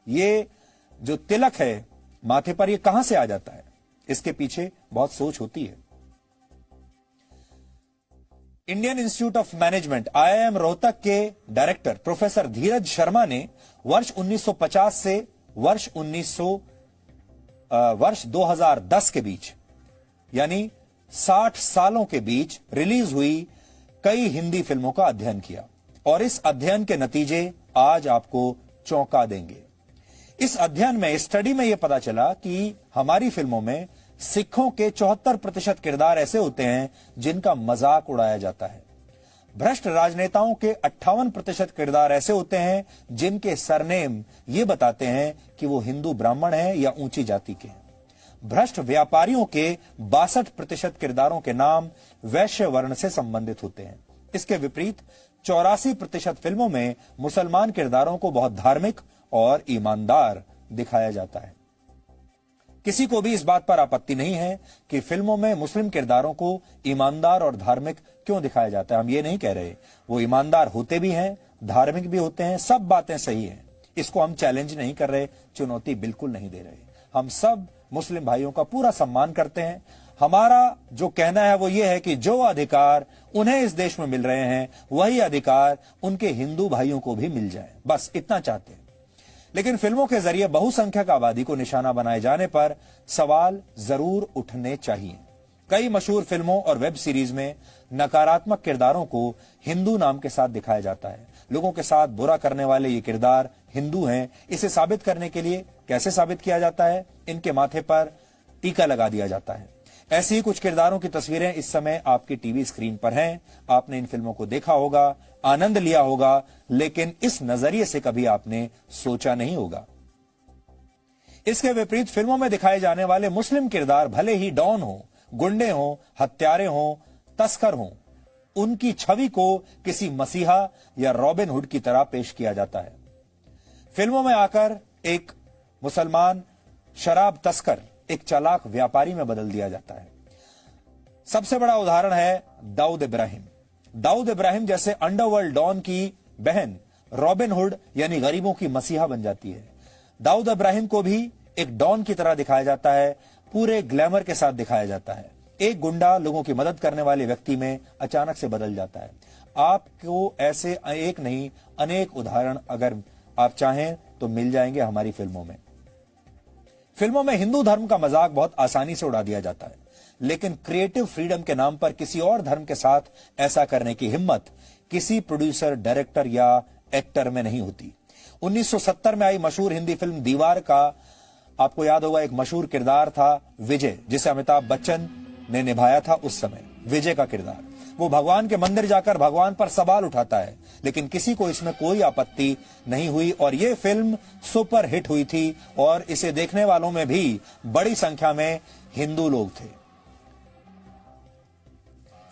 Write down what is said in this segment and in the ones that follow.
ये जो तिलक है माथे पर, ये कहां से आ जाता है? इसके पीछे बहुत सोच होती है। Indian institute of management IIM Rohtak के डायरेक्टर प्रोफेसर धीरज शर्मा ने वर्ष 1950 से वर्ष 2010 के बीच, यानी 60 सालों के बीच रिलीज हुई कई हिंदी फिल्मों का अध्ययन किया और इस अध्ययन के नतीजे आज आपको चौंका देंगे। इस अध्ययन में, स्टडी में यह पता चला कि हमारी फिल्मों में सिखों के 74% किरदार ऐसे होते हैं जिनका मजाक उड़ाया जाता है। भ्रष्ट राजनेताओं के 58% किरदार ऐसे होते हैं जिनके सरनेम ये बताते हैं कि वो हिंदू ब्राह्मण हैं या ऊंची जाति के हैं। भ्रष्ट व्यापारियों के 62% किरदारों के नाम वैश्य वर्ण से संबंधित होते हैं। इसके विपरीत 84% फिल्मों में मुसलमान किरदारों को बहुत धार्मिक और ईमानदार दिखाया जाता है। किसी को भी इस बात पर आपत्ति नहीं है कि फिल्मों में मुस्लिम किरदारों को ईमानदार और धार्मिक क्यों दिखाया जाता है। हम ये नहीं कह रहे, वो ईमानदार होते भी हैं, धार्मिक भी होते हैं, सब बातें सही हैं। इसको हम चैलेंज नहीं कर रहे, चुनौती बिल्कुल नहीं दे रहे। हम सब मुस्लिम भाइयों का पूरा सम्मान करते हैं। हमारा जो कहना है वो ये है कि जो अधिकार उन्हें इस देश में मिल रहे हैं, वही अधिकार उनके हिंदू भाइयों को भी मिल जाए, बस इतना चाहते हैं। लेकिन फिल्मों के जरिए बहुसंख्यक आबादी को निशाना बनाए जाने पर सवाल जरूर उठने चाहिए। कई मशहूर फिल्मों और वेब सीरीज में नकारात्मक किरदारों को हिंदू नाम के साथ दिखाया जाता है। लोगों के साथ बुरा करने वाले ये किरदार हिंदू हैं। इसे साबित करने के लिए कैसे साबित किया जाता है? इनके माथे पर टीका लगा दिया जाता है। ऐसी ही कुछ किरदारों की तस्वीरें इस समय आपकी टीवी स्क्रीन पर हैं। आपने इन फिल्मों को देखा होगा, आनंद लिया होगा, लेकिन इस नजरिए से कभी आपने सोचा नहीं होगा। इसके विपरीत फिल्मों में दिखाए जाने वाले मुस्लिम किरदार भले ही डॉन हो, गुंडे हो, हत्यारे हो, तस्कर हो, उनकी छवि को किसी मसीहा या रॉबिन हुड की तरह पेश किया जाता है। फिल्मों में आकर एक मुसलमान शराब तस्कर एक चालाक व्यापारी में बदल दिया जाता है। सबसे बड़ा उदाहरण है दाऊद इब्राहिम। दाऊद इब्राहिम जैसे अंडरवर्ल्ड डॉन की बहन रॉबिन हुड यानी गरीबों की मसीहा बन जाती है। दाऊद इब्राहिम को भी एक डॉन की तरह दिखाया जाता है, पूरे ग्लैमर के साथ दिखाया जाता है। एक गुंडा लोगों की मदद करने वाले व्यक्ति में अचानक से बदल जाता है। आपको ऐसे एक नहीं अनेक उदाहरण अगर आप चाहें तो मिल जाएंगे हमारी फिल्मों में। फिल्मों में हिंदू धर्म का मजाक बहुत आसानी से उड़ा दिया जाता है, लेकिन क्रिएटिव फ्रीडम के नाम पर किसी और धर्म के साथ ऐसा करने की हिम्मत किसी प्रोड्यूसर, डायरेक्टर या एक्टर में नहीं होती। 1970 में आई मशहूर हिंदी फिल्म दीवार का आपको याद होगा, एक मशहूर किरदार था विजय, जिसे अमिताभ बच्चन ने निभाया था उस समय। विजय का किरदार, वो भगवान के मंदिर जाकर भगवान पर सवाल उठाता है, लेकिन किसी को इसमें कोई आपत्ति नहीं हुई और ये फिल्म सुपर हिट हुई थी और इसे देखने वालों में भी बड़ी संख्या में हिंदू लोग थे।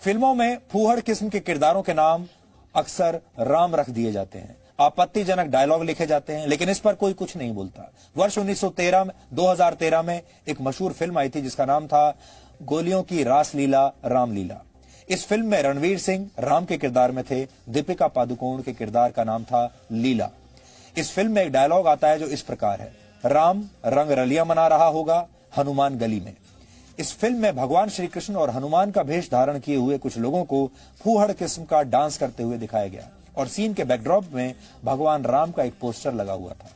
फिल्मों में फूहड़ किस्म के किरदारों के नाम अक्सर राम रख दिए जाते हैं, आपत्तिजनक डायलॉग लिखे जाते हैं, लेकिन इस पर कोई कुछ नहीं बोलता। वर्ष 2013 में एक मशहूर फिल्म आई थी जिसका नाम था गोलियों की रासलीला रामलीला। इस फिल्म में रणवीर सिंह राम के किरदार में थे, दीपिका पादुकोण के किरदार का नाम था लीला। इस फिल्म में एक डायलॉग आता है जो इस प्रकार है, राम रंग रलियां मना रहा होगा हनुमान गली में। इस फिल्म में भगवान श्री कृष्ण और हनुमान का भेष धारण किए हुए कुछ लोगों को फूहड़ किस्म का डांस करते हुए दिखाया गया और सीन के बैकड्रॉप में भगवान राम का एक पोस्टर लगा हुआ था।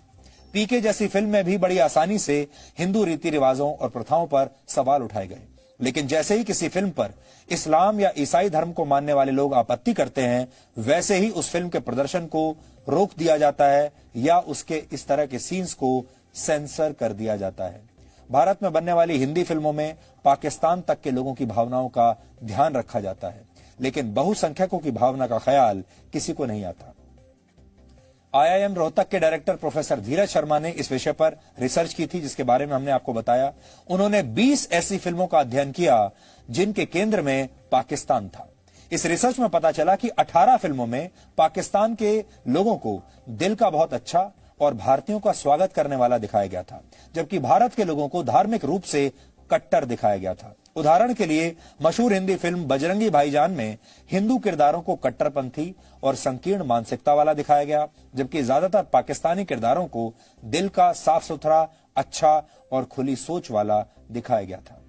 पीके जैसी फिल्म में भी बड़ी आसानी से हिंदू रीति रिवाजों और प्रथाओं पर सवाल उठाए गए, लेकिन जैसे ही किसी फिल्म पर इस्लाम या ईसाई धर्म को मानने वाले लोग आपत्ति करते हैं, वैसे ही उस फिल्म के प्रदर्शन को रोक दिया जाता है या उसके इस तरह के सीन्स को सेंसर कर दिया जाता है। भारत में बनने वाली हिंदी फिल्मों में पाकिस्तान तक के लोगों की भावनाओं का ध्यान रखा जाता है, लेकिन बहुसंख्यकों की भावना का ख्याल किसी को नहीं आता। IIM रोहतक के डायरेक्टर प्रोफेसर धीरज शर्मा ने इस विषय पर रिसर्च की थी, जिसके बारे में हमने आपको बताया। उन्होंने 20 ऐसी फिल्मों का अध्ययन किया जिनके केंद्र में पाकिस्तान था। इस रिसर्च में पता चला कि 18 फिल्मों में पाकिस्तान के लोगों को दिल का बहुत अच्छा और भारतीयों का स्वागत करने वाला दिखाया गया था, जबकि भारत के लोगों को धार्मिक रूप से कट्टर दिखाया गया था। उदाहरण के लिए मशहूर हिंदी फिल्म बजरंगी भाईजान में हिंदू किरदारों को कट्टरपंथी और संकीर्ण मानसिकता वाला दिखाया गया, जबकि ज्यादातर पाकिस्तानी किरदारों को दिल का साफ सुथरा, अच्छा और खुली सोच वाला दिखाया गया था।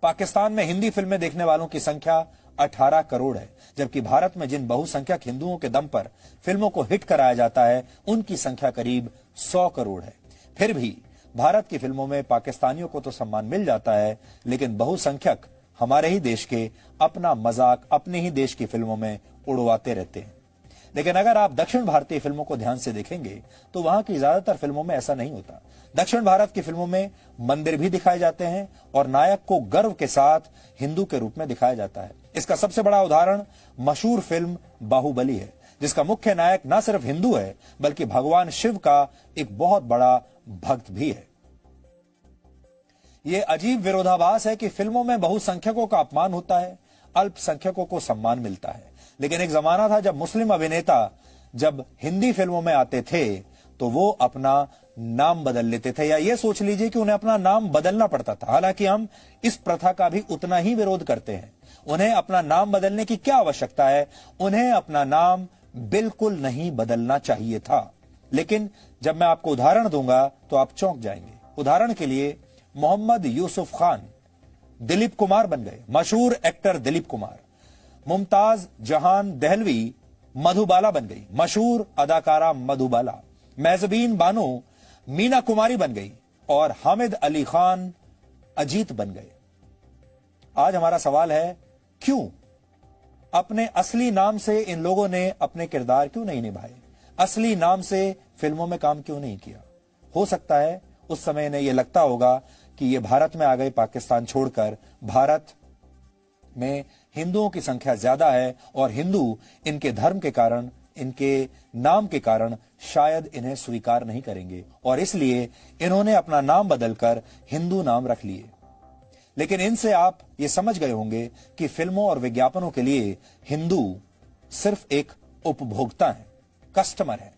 पाकिस्तान में हिंदी फिल्में देखने वालों की संख्या 18 करोड़ है, जबकि भारत में जिन बहुसंख्यक हिंदुओं के दम पर फिल्मों को हिट कराया जाता है उनकी संख्या करीब 100 करोड़ है। फिर भी भारत की फिल्मों में पाकिस्तानियों को तो सम्मान मिल जाता है, लेकिन बहुसंख्यक हमारे ही देश के अपना मजाक अपने ही देश की फिल्मों में उड़वाते रहते हैं। लेकिन अगर आप दक्षिण भारतीय फिल्मों को ध्यान से देखेंगे तो वहां की ज्यादातर फिल्मों में ऐसा नहीं होता। दक्षिण भारत की फिल्मों में मंदिर भी दिखाए जाते हैं और नायक को गर्व के साथ हिंदू के रूप में दिखाया जाता है। इसका सबसे बड़ा उदाहरण मशहूर फिल्म बाहुबली है, जिसका मुख्य नायक न सिर्फ हिंदू है बल्कि भगवान शिव का एक बहुत बड़ा भक्त भी है। यह अजीब विरोधाभास है कि फिल्मों में बहुसंख्यकों का अपमान होता है, अल्पसंख्यकों को सम्मान मिलता है। लेकिन एक जमाना था जब मुस्लिम अभिनेता जब हिंदी फिल्मों में आते थे तो वो अपना नाम बदल लेते थे, या ये सोच लीजिए कि उन्हें अपना नाम बदलना पड़ता था। हालांकि हम इस प्रथा का भी उतना ही विरोध करते हैं। उन्हें अपना नाम बदलने की क्या आवश्यकता है? उन्हें अपना नाम बिल्कुल नहीं बदलना चाहिए था। लेकिन जब मैं आपको उदाहरण दूंगा तो आप चौंक जाएंगे। उदाहरण के लिए मोहम्मद यूसुफ खान दिलीप कुमार बन गए। मशहूर एक्टर दिलीप कुमार। मुमताज जहान दहलवी मधुबाला बन गई। मशहूर अदाकारा मधुबाला। मेजबीन बानो मीना कुमारी बन गई और हामिद अली खान अजीत बन गए। आज हमारा सवाल है, क्यों? अपने असली नाम से इन लोगों ने अपने किरदार क्यों नहीं निभाए? असली नाम से फिल्मों में काम क्यों नहीं किया? हो सकता है उस समय इन्हें यह लगता होगा कि ये भारत में आ गए पाकिस्तान छोड़कर। भारत में हिंदुओं की संख्या ज्यादा है और हिंदू इनके धर्म के कारण, इनके नाम के कारण शायद इन्हें स्वीकार नहीं करेंगे और इसलिए इन्होंने अपना नाम बदलकर हिंदू नाम रख लिए। लेकिन इनसे आप ये समझ गए होंगे कि फिल्मों और विज्ञापनों के लिए हिंदू सिर्फ एक उपभोक्ता है, कस्टमर है।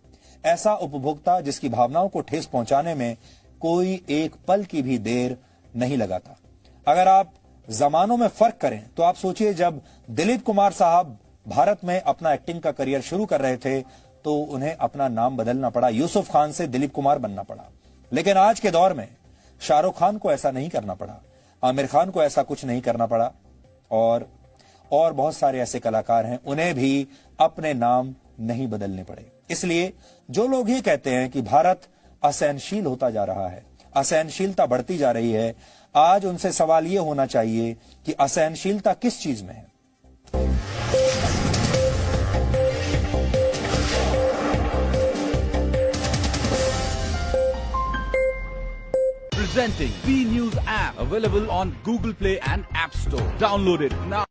ऐसा उपभोक्ता जिसकी भावनाओं को ठेस पहुंचाने में कोई एक पल की भी देर नहीं लगाता। अगर आप जमानों में फर्क करें तो आप सोचिए, जब दिलीप कुमार साहब भारत में अपना एक्टिंग का करियर शुरू कर रहे थे तो उन्हें अपना नाम बदलना पड़ा, यूसुफ खान से दिलीप कुमार बनना पड़ा। लेकिन आज के दौर में शाहरुख खान को ऐसा नहीं करना पड़ा, आमिर खान को ऐसा कुछ नहीं करना पड़ा और बहुत सारे ऐसे कलाकार हैं, उन्हें भी अपने नाम नहीं बदलने पड़े। इसलिए जो लोग ये कहते हैं कि भारत असहनशील होता जा रहा है, असहनशीलता बढ़ती जा रही है, आज उनसे सवाल यह होना चाहिए कि असहनशीलता किस चीज में है? Presenting V News app, available on Google Play and App Store. Download it now.